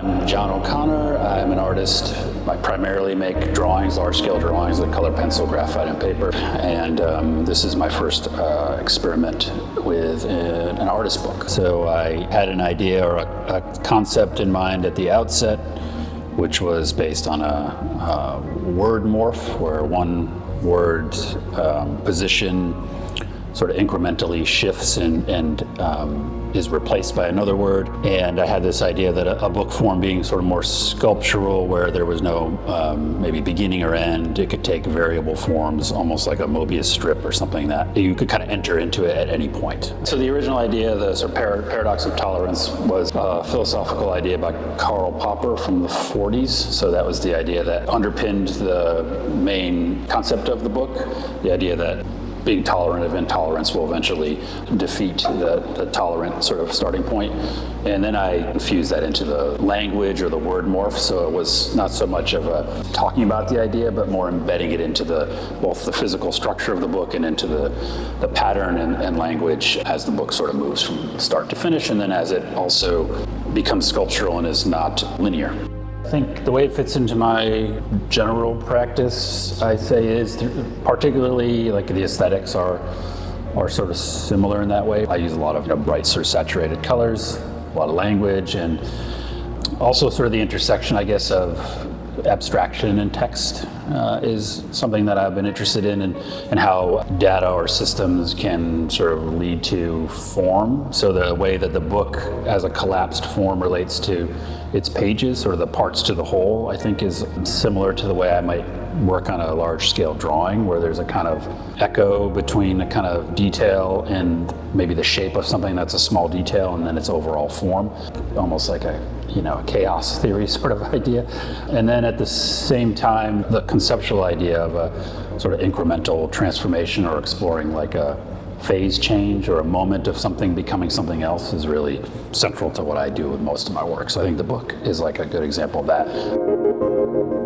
I'm John O'Connor. I'm an artist. I primarily make drawings, large-scale drawings with color pencil, graphite, and paper. And this is my first experiment with an artist book. So I had an idea or a concept in mind at the outset, which was based on a word morph, where one word position sort of incrementally shifts and is replaced by another word. And I had this idea that a book form being sort of more sculptural, where there was no maybe beginning or end. It could take variable forms, almost like a Mobius strip or something that you could kind of enter into it at any point. So the original idea, the sort of paradox of tolerance, was a philosophical idea by Karl Popper from the 40s. So that was the idea that underpinned the main concept of the book, the idea that being tolerant of intolerance will eventually defeat the tolerant sort of starting point. And then I infused that into the language or the word morph, so it was not so much of a talking about the idea, but more embedding it into both the physical structure of the book and into the pattern and language as the book sort of moves from start to finish, and then as it also becomes sculptural and is not linear. I think the way it fits into my general practice, I say, is particularly like the aesthetics are sort of similar in that way. I use a lot of bright sort of saturated colors, a lot of language, and also sort of the intersection, I guess, of abstraction and text is something that I've been interested in, and how data or systems can sort of lead to form. So the way that the book as a collapsed form relates to its pages, or the parts to the whole, I think is similar to the way I might work on a large scale drawing, where there's a kind of echo between a kind of detail and maybe the shape of something that's a small detail and then its overall form, almost like a chaos theory sort of idea. And then at the same time, the conceptual idea of a sort of incremental transformation, or exploring like a phase change or a moment of something becoming something else, is really central to what I do with most of my work. So I think the book is like a good example of that.